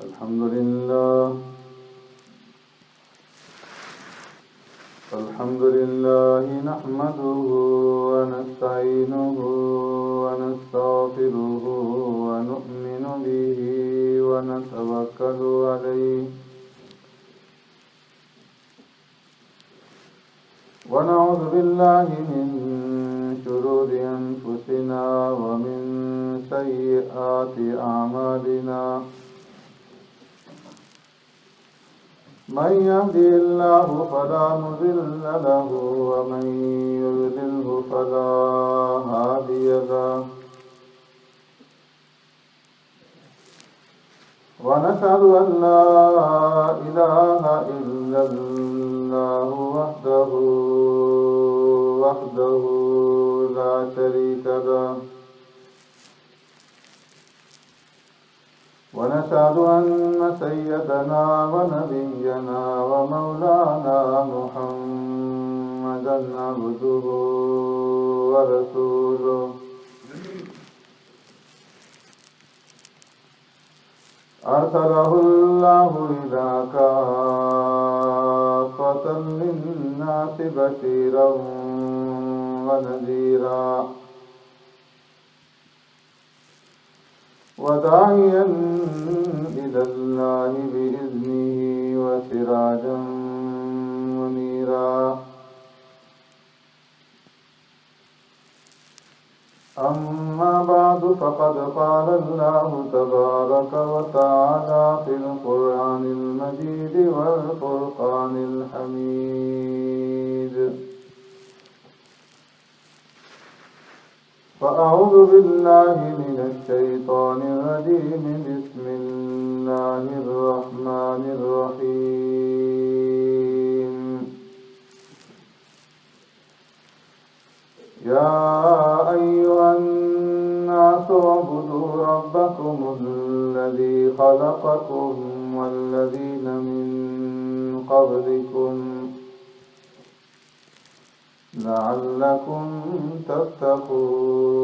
الحمد لله نحمده ونستعينه ونستغفره ونؤمن به ونتوكل عليه ونعوذ بالله من شرور أنفسنا ومن سيئات أعمالنا من يهدي الله فلا مضل له ومن يضلله فلا هادي له ونشهد أن لا إله إلا الله وحده لا شريك له ونشهد أن سيدنا ونبينا ومولانا محمدا عبده ورسوله أرسله الله إلى كافة للناس بشيرا ونذيرا وداعيا إلى الله بإذنه وسراجا منيرا أما بعد فقد قال الله تبارك وتعالى في القرآن المجيد والفرقان الحميد فأعوذ بالله من الشيطان الرجيم بسم الله الرحمن الرحيم يا أيها الناس اعبدوا ربكم الذي خلقكم والذين من قبلكم لعلكم تتقون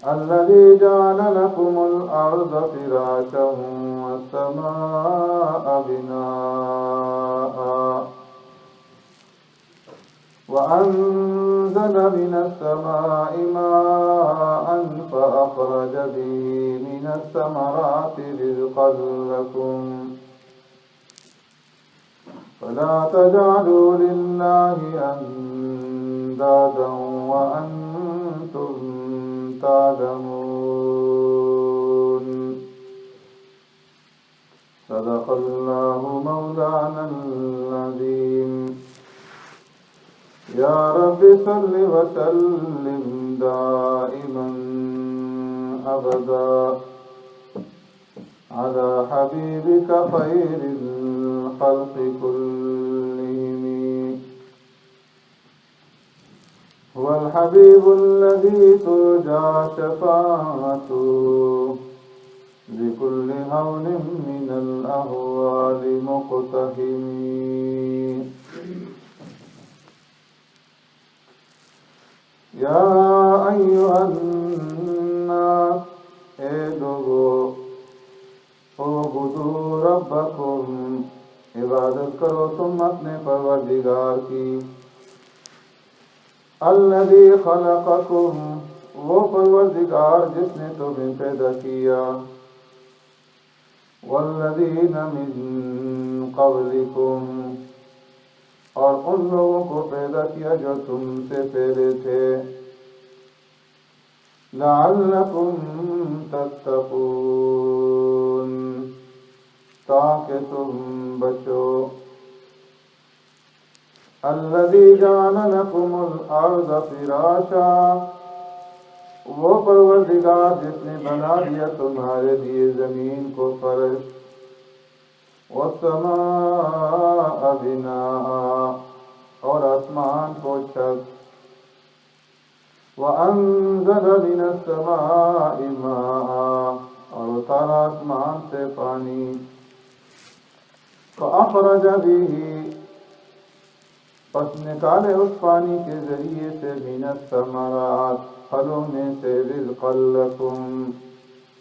الذي جعل لكم الأرض فراشا والسماء بناء وأنزل من السماء ماء فأخرج به من الثمرات رزقا لكم فلا تجعلوا لله أندادا وأنتم تعلمون صدق الله مولانا العظيم يا رب صل وسلم دائما أبدا على حبيبك خير الخلق كلهم هو الحبيب الذي ترجى شفاعته لكل هول من الأهوال مقتحم يا أيها الناس ادعوا اعبدوا ربکم عبادت کرو تم اپنے پروردگار کی الذی خلقکم وہ پروردگار جس نے تمہیں پیدا کیا والذین من قبلکم اور ان لوگوں کو پیدا کیا جو تم سے پہلے تھے لعلکم تتقون تاکہ تم بچو الذی جعل لکم الارض فراشا وہ پروردگار جس نے بنا دیا تمہارے لیے زمین کو فرش والسماء بناء اور آسمان کو چھت وأنزل من السماء ماء اور اتارا آسمان سے پانی فأخرج به پس نکالے اس پانی کے ذریعے سے من الثمرات پھلوں میں سے رزقا لکم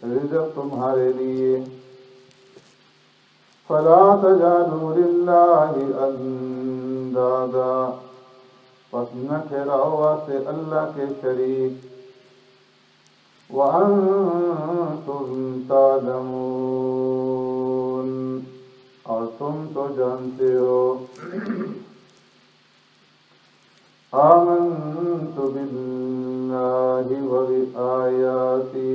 رزق تمہارے لیے۔ فلا تجعلوا للہ اندادا، پس نہ ٹھہراؤ واسطے اللہ کے شریک، وَأَنْتُمْ تَعْلَمُونَ، اور تم تو جانتے ہو۔ آمنت باللہ وبآیاتہ،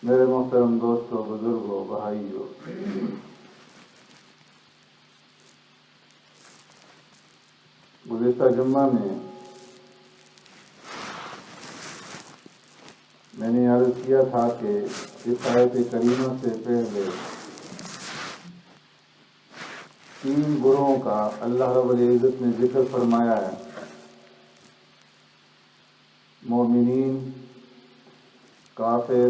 میرے محترم دوستوں، بزرگوں، بھائیوں، گزشتہ جمعہ میں نے عرض کیا تھا کہ اس آیت کریمہ سے پہلے 3 گروہوں کا اللہ رب العزت نے ذکر فرمایا ہے، مومنین، کافر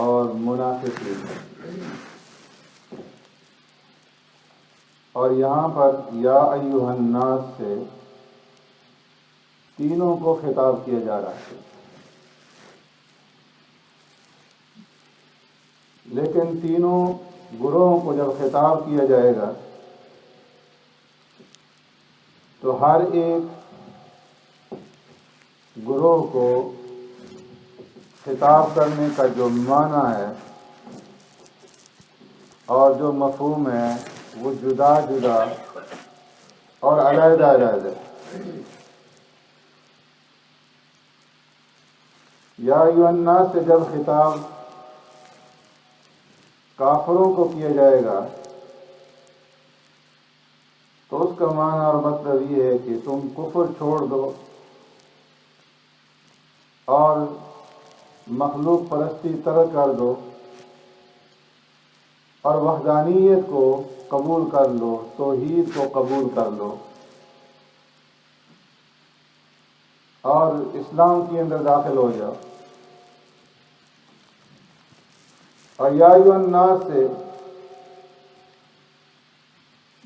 اور منافقین، اور یہاں پر یا ایھا الناس سے تینوں کو خطاب کیا جا رہا ہے، لیکن تینوں گروہوں کو جب خطاب کیا جائے گا تو ہر ایک گروہ کو خطاب کرنے کا جو معنی ہے اور جو مفہوم ہے وہ جدا جدا اور علیحدہ علیحدہ ہے۔ یا ایھا الناس سے جب خطاب کافروں کو کیا جائے گا تو اس کا معنی اور مطلب یہ ہے کہ تم کفر چھوڑ دو اور مخلوق پرستی ترک کر دو اور وحدانیت کو قبول کر لو، توحید کو قبول کر لو اور اسلام کے اندر داخل ہو جاؤ۔ اور یا ایھا الناس سے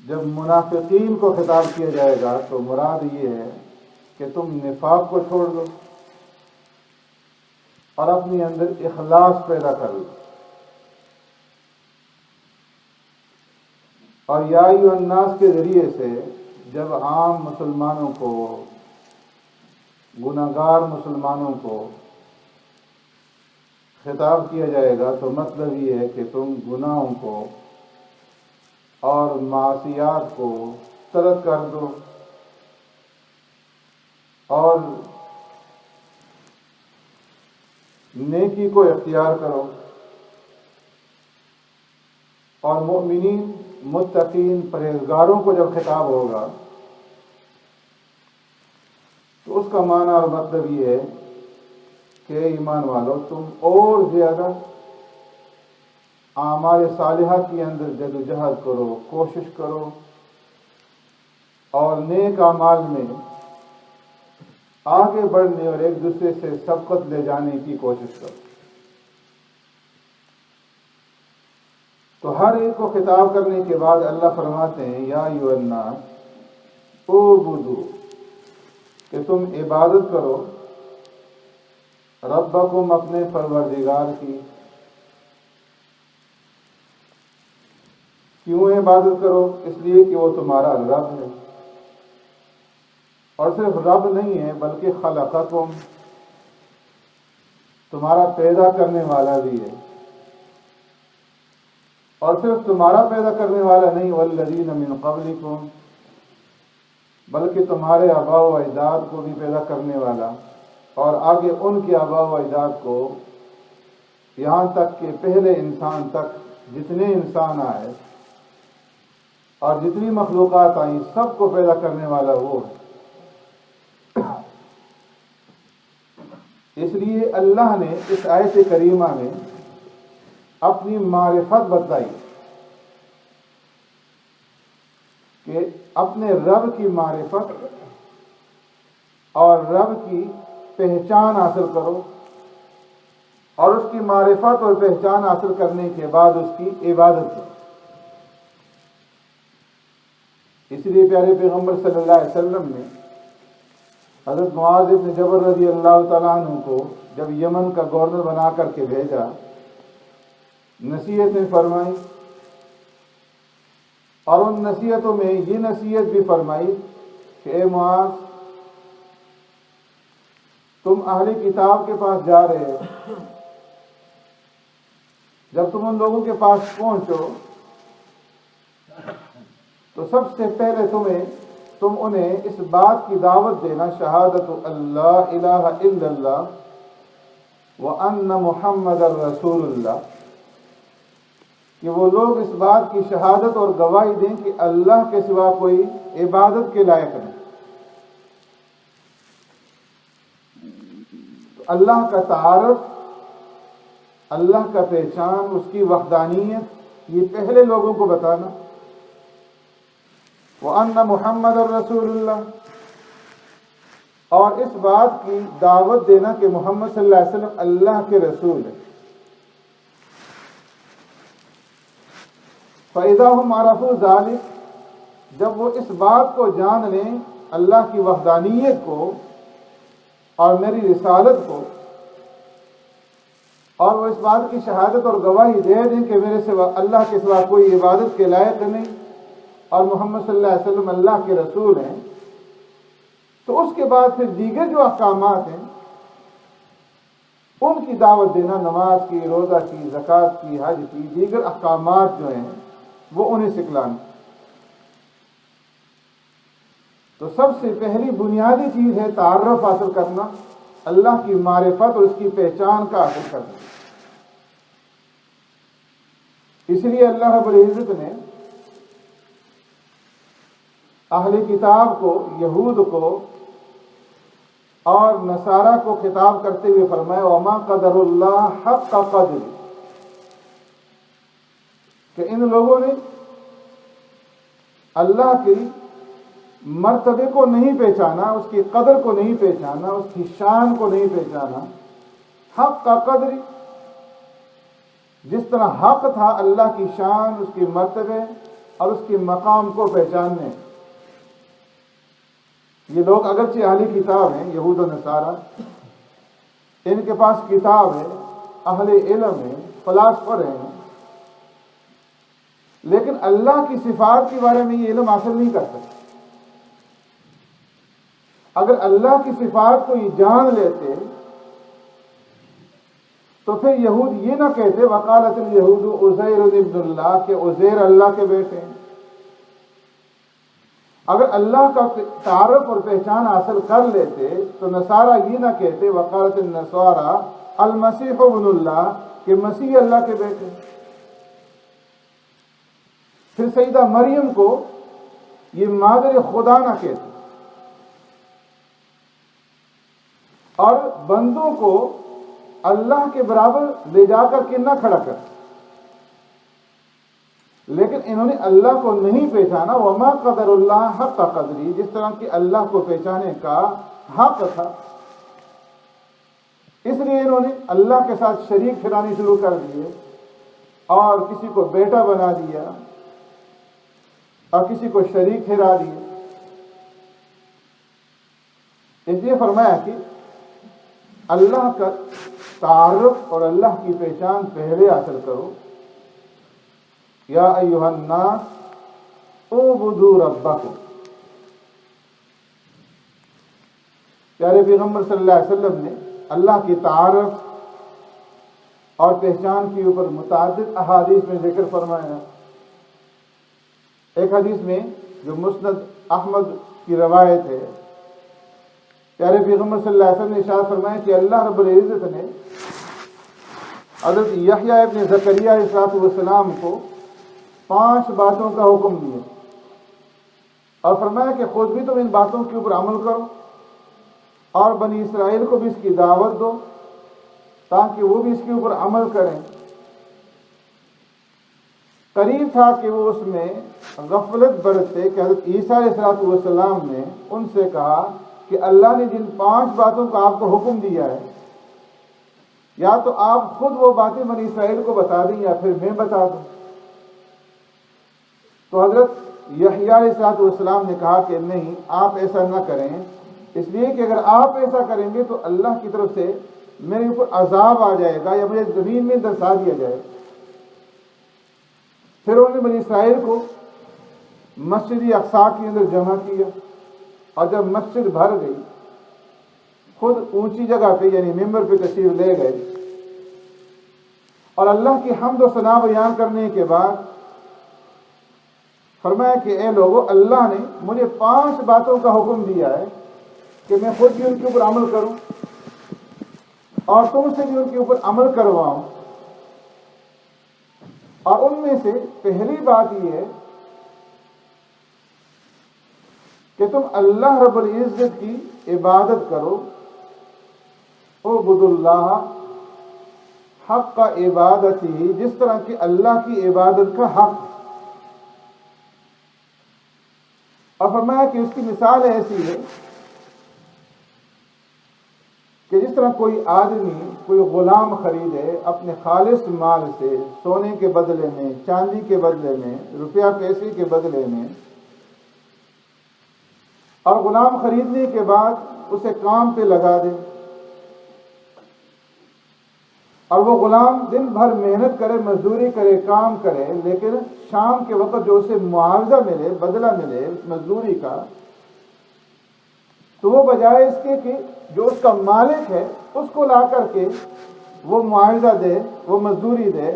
جب منافقین کو خطاب کیا جائے گا تو مراد یہ ہے کہ تم نفاق کو چھوڑ دو اور اپنے اندر اخلاص پیدا کر لو۔ اور یا ایھا الناس کے ذریعے سے جب عام مسلمانوں کو، گناہگار مسلمانوں کو خطاب کیا جائے گا تو مطلب یہ ہے کہ تم گناہوں کو اور معصیات کو ترک کر دو اور نیکی کو اختیار کرو، اور مؤمنین، متقین، پرہیزگاروں کو جب خطاب ہوگا تو اس کا معنی اور مطلب یہ ہے کہ ایمان والو تم اور زیادہ اعمال صالحہ کے اندر جدوجہد کرو، کوشش کرو اور نیک اعمال میں آگے بڑھنے اور ایک دوسرے سے سبقت لے جانے کی کوشش کرو۔ تو ہر ایک کو خطاب کرنے کے بعد اللہ فرماتے ہیں یا ایھا الناس اعبدوا، کہ تم عبادت کرو ربکم، اپنے پروردگار کی۔ کیوں عبادت کرو؟ اس لیے کہ وہ تمہارا رب ہے، اور صرف رب نہیں ہے بلکہ خلقکم، تمہارا پیدا کرنے والا بھی ہے، اور صرف تمہارا پیدا کرنے والا نہیں، والذین من قبلکم، بلکہ تمہارے آباء و اجداد کو بھی پیدا کرنے والا، اور آگے ان کے آباء و اجداد کو، یہاں تک کہ پہلے انسان تک جتنے انسان آئے اور جتنی مخلوقات آئیں سب کو پیدا کرنے والا وہ ہے۔ اس لیے اللہ نے اس آیت کریمہ میں اپنی معرفت بتائی کہ اپنے رب کی معرفت اور رب کی پہچان حاصل کرو، اور اس کی معرفت اور پہچان حاصل کرنے کے بعد اس کی عبادت کرو۔ اس لیے پیارے پیغمبر صلی اللہ علیہ وسلم نے حضرت معاذ بن جبل رضی اللہ تعالیٰ عنہ کو جب یمن کا گورنر بنا کر کے بھیجا، نصیحتیں فرمائی، اور ان نصیحتوں میں یہ نصیحت بھی فرمائی کہ اے معاذ، تم اہل کتاب کے پاس جا رہے ہو، جب تم ان لوگوں کے پاس پہنچو تو سب سے پہلے تم انہیں اس بات کی دعوت دینا، شہادت اللہ الہ الا اللہ وان محمد الرسول اللہ، کہ وہ لوگ اس بات کی شہادت اور گواہی دیں کہ اللہ کے سوا کوئی عبادت کے لائق نہیں۔ اللہ کا تعارف، اللہ کا پہچان، اس کی وحدانیت، یہ پہلے لوگوں کو بتانا، وَأَنَّ مُحَمَّدَ الرَّسُولُ اللہ، اور اس بات کی دعوت دینا کہ محمد صلی اللہ علیہ وسلم اللہ کے رسول ہیں۔ فَإِذَا هُمْ عَرَفُوا ذَلِكَ، جب وہ اس بات کو جان لیں، اللہ کی وحدانیت کو اور میری رسالت کو، اور وہ اس بات کی شہادت اور گواہی دے دیں کہ میرے سوا اللہ کے سوا کوئی عبادت کے لائق نہیں اور محمد صلی اللہ علیہ وسلم اللہ کے رسول ہیں، تو اس کے بعد پھر دیگر جو احکامات ہیں ان کی دعوت دینا، نماز کی، روزہ کی، زکوٰۃ کی، حج کی، دیگر احکامات جو ہیں وہ انہیں سکھلانا۔ تو سب سے پہلی بنیادی چیز ہے تعارف حاصل کرنا، اللہ کی معرفت اور اس کی پہچان کا حاصل کرنا۔ اس لیے اللہ رب العزت نے اہل کتاب کو، یہود کو اور نصارہ کو خطاب کرتے ہوئے فرمایا وَمَا قَدَرُ اللَّهَ حَقَّ قَدْرِهِ، کہ ان لوگوں نے اللہ کی مرتبے کو نہیں پہچانا، اس کی قدر کو نہیں پہچانا، اس کی شان کو نہیں پہچانا۔ حق کا قدر، جس طرح حق تھا اللہ کی شان، اس کی مرتبے اور اس کے مقام کو پہچاننے۔ یہ لوگ اگرچہ اہل کتاب ہیں، یہود و نصارہ، ان کے پاس کتاب ہے، اہل علم ہے، فلاسفر ہیں، لیکن اللہ کی صفات کے بارے میں یہ علم حاصل نہیں کر سکتے۔ اگر اللہ کی صفات کو یہ جان لیتے تو پھر یہود یہ نہ کہتے وقالت الیہود عزیر ابن اللہ، کہ عزیر اللہ کے بیٹے ہیں۔ اگر اللہ کا تعارف اور پہچان حاصل کر لیتے تو نصارہ یہ نہ کہتے وقالت النصارى المسیح ابن اللہ، کہ مسیح اللہ کے بیٹے۔ پھر سیدہ مریم کو یہ مادر خدا نہ کہتے، اور بندوں کو اللہ کے برابر لے جا کر کے نہ کھڑا کر۔ لیکن انہوں نے اللہ کو نہیں پہچانا، وما قدر اللہ حق قدری، جس طرح کہ اللہ کو پہچانے کا حق تھا۔ اس لیے انہوں نے اللہ کے ساتھ شریک ٹھہرانے شروع کر دیے، اور کسی کو بیٹا بنا دیا اور کسی کو شریک ٹھہرا دیا۔ اس لیے فرمایا کہ اللہ کا تعارف اور اللہ کی پہچان پہلے حاصل کرو۔ یا ایھا الناس اعبدوا ربکم، پیارے پیغمبر صلی اللہ علیہ وسلم نے اللہ کی تعارف اور پہچان کے اوپر متعدد احادیث میں ذکر فرمایا۔ ایک حدیث میں جو مسند احمد کی روایت ہے، پیارے پیغمبر صلی اللہ علیہ وسلم نے ارشاد فرمایا کہ اللہ رب العزت نے حضرت یحییٰ ابن زکریا علیہ السلام کو 5 باتوں کا حکم دیا، اور فرمایا کہ خود بھی تم ان باتوں کے اوپر عمل کرو اور بنی اسرائیل کو بھی اس کی دعوت دو تاکہ وہ بھی اس کے اوپر عمل کریں۔ قریب تھا کہ وہ اس میں غفلت برتے کہ حضرت عیسیٰ علیہ السلام نے ان سے کہا کہ اللہ نے جن 5 باتوں کا آپ کو حکم دیا ہے، یا تو آپ خود وہ باتیں بنی اسرائیل کو بتا دیں یا پھر میں بتا دوں۔ تو حضرت یحییٰ علیہ السلام نے کہا کہ نہیں، آپ ایسا نہ کریں، اس لیے کہ اگر آپ ایسا کریں گے تو اللہ کی طرف سے میرے اوپر عذاب آ جائے گا یا مجھے زمین میں دھنسا دیا جائے گا۔ پھر انہوں نے بنی اسرائیل کو مسجد اقصی کے اندر جمع کیا، اور جب مسجد بھر گئی خود اونچی جگہ پہ یعنی ممبر پہ تشریف لے گئے، اور اللہ کی حمد و ثنا بیان کرنے کے بعد فرمایا کہ اے لوگو، اللہ نے مجھے 5 باتوں کا حکم دیا ہے کہ میں خود بھی ان کے اوپر عمل کروں اور تم سے بھی ان کے اوپر عمل کرواؤں، اور ان میں سے پہلی بات یہ ہے کہ تم اللہ رب العزت کی عبادت کرو، اعبدوا اللہ حق کا عبادتی، جس طرح کہ اللہ کی عبادت کا حق۔ اور فرمایا کہ اس کی مثال ایسی ہے کہ جس طرح کوئی آدمی کوئی غلام خریدے اپنے خالص مال سے، سونے کے بدلے میں، چاندی کے بدلے میں، روپیہ پیسے کے بدلے میں، اور غلام خریدنے کے بعد اسے کام پہ لگا دے، اور وہ غلام دن بھر محنت کرے، مزدوری کرے، کام کرے، لیکن شام کے وقت جو اسے معاوضہ ملے، بدلہ ملے اس مزدوری کا، تو وہ بجائے اس کے کہ جو اس کا مالک ہے اس کو لا کر کے وہ معاوضہ دے، وہ مزدوری دے،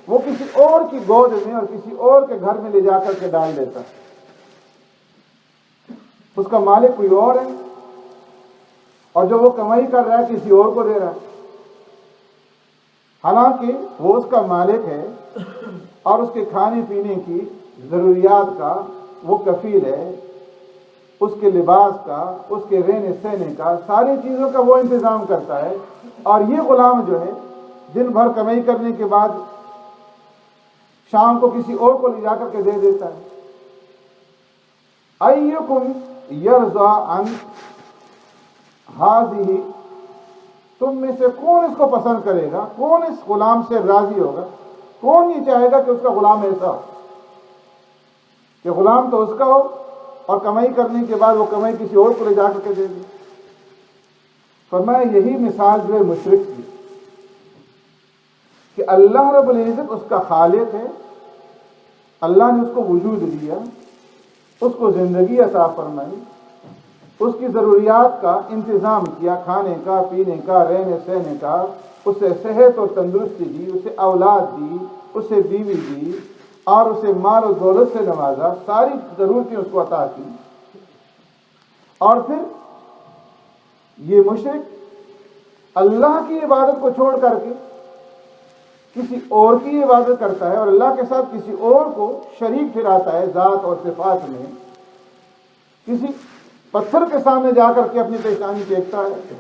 وہ کسی اور کی گود میں اور کسی اور کے گھر میں لے جا کر کے ڈال دیتا۔ اس کا مالک کوئی اور ہے، اور جو وہ کمائی کر رہا ہے کسی اور کو دے رہا ہے، حالانکہ وہ اس کا مالک ہے اور اس کے کھانے پینے کی ضروریات کا وہ کفیل ہے، اس کے لباس کا، اس کے رہنے سہنے کا، ساری چیزوں کا وہ انتظام کرتا ہے، اور یہ غلام جو ہے دن بھر کمائی کرنے کے بعد شام کو کسی اور کو لے جا کر کے دے دیتا ہے۔ ایکم یرضی عن ھذہ، تم میں سے کون اس کو پسند کرے گا، کون اس غلام سے راضی ہوگا، کون یہ چاہے گا کہ اس کا غلام ایسا ہو کہ غلام تو اس کا ہو اور کمائی کرنے کے بعد وہ کمائی کسی اور کو لے جا کر کے دے دی۔ فرمایا یہی مثال جو ہے مشرک کی، کہ اللہ رب العزت اس کا خالق ہے، اللہ نے اس کو وجود دیا، اس کو زندگی عطا فرمائی، اس کی ضروریات کا انتظام کیا، کھانے کا، پینے کا، رہنے سہنے کا، اسے صحت اور تندرستی دی، اسے اولاد دی، اسے بیوی دی، اور اسے مال و دولت سے نوازا، ساری ضرورتیں اس کو عطا کی، اور پھر یہ مشرک اللہ کی عبادت کو چھوڑ کر کے کسی اور کی عبادت کرتا ہے، اور اللہ کے ساتھ کسی اور کو شریک ٹھہراتا ہے ذات اور صفات میں، کسی پتھر کے سامنے جا کر کے اپنی پیشانی ٹیکتا ہے،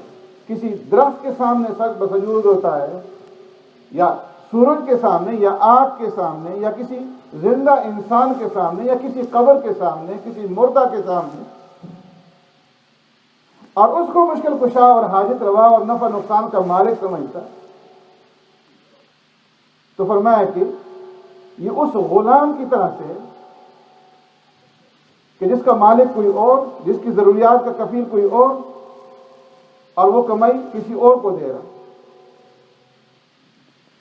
کسی درخت کے سامنے سر بسجود ہوتا ہے، یا سورج کے سامنے، یا آگ کے سامنے، یا کسی زندہ انسان کے سامنے، یا کسی قبر کے سامنے، کسی مردہ کے سامنے، اور اس کو مشکل کشا اور حاجت روا اور نفع نقصان کا مالک سمجھتا ہے۔ تو فرمایا کہ یہ اس غلام کی طرح سے کہ جس کا مالک کوئی اور، جس کی ضروریات کا کفیل کوئی اور وہ کمائی کسی اور کو دے رہا۔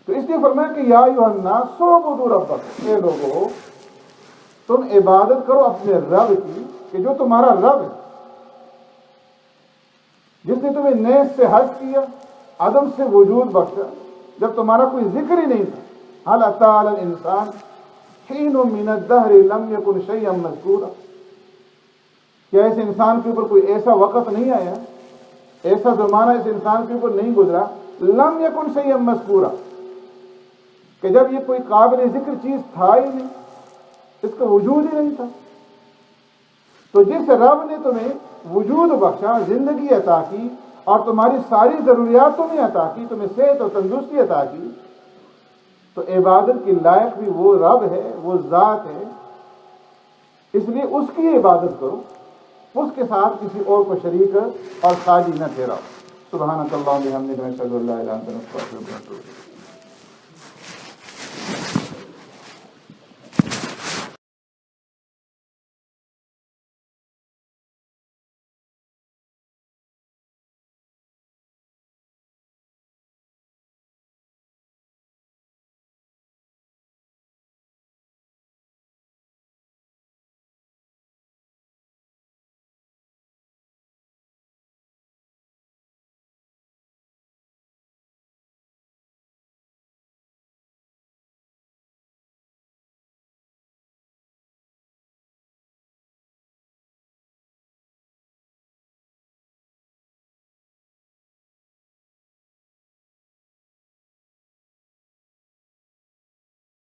تو اس لیے فرمایا کہ یا ایھا الناس اعبدوا ربکم، اے لوگو تم عبادت کرو اپنے رب کی، کہ جو تمہارا رب ہے، جس نے تمہیں نیز سے حج کیا، عدم سے وجود بخشا، جب تمہارا کوئی ذکر ہی نہیں تھا۔ هل أتى على الإنسان حين من الدهر لم يكن شيئا مذكورا، کیا اس انسان کے اوپر کوئی ایسا وقت نہیں آیا، ایسا زمانہ اس انسان کے اوپر نہیں گزرا، لم يكن شيئا مذكورا، کہ جب یہ کوئی قابل ذکر چیز تھا ہی نہیں، اس کا وجود ہی نہیں تھا۔ تو جس رب نے تمہیں وجود بخشا، زندگی عطا کی، اور تمہاری ساری ضروریات تمہیں عطا کی، تمہیں صحت اور تندرستی عطا کی، تو عبادت کی لائق بھی وہ رب ہے، وہ ذات ہے، اس لیے اس کی عبادت کرو، اس کے ساتھ کسی اور کو شریک اور ساجی نہ ٹھہراؤ۔ سبحانک اللہم و بحمدک، اشہد ان لا الہ الا انت، استغفرک و اتوب الیک۔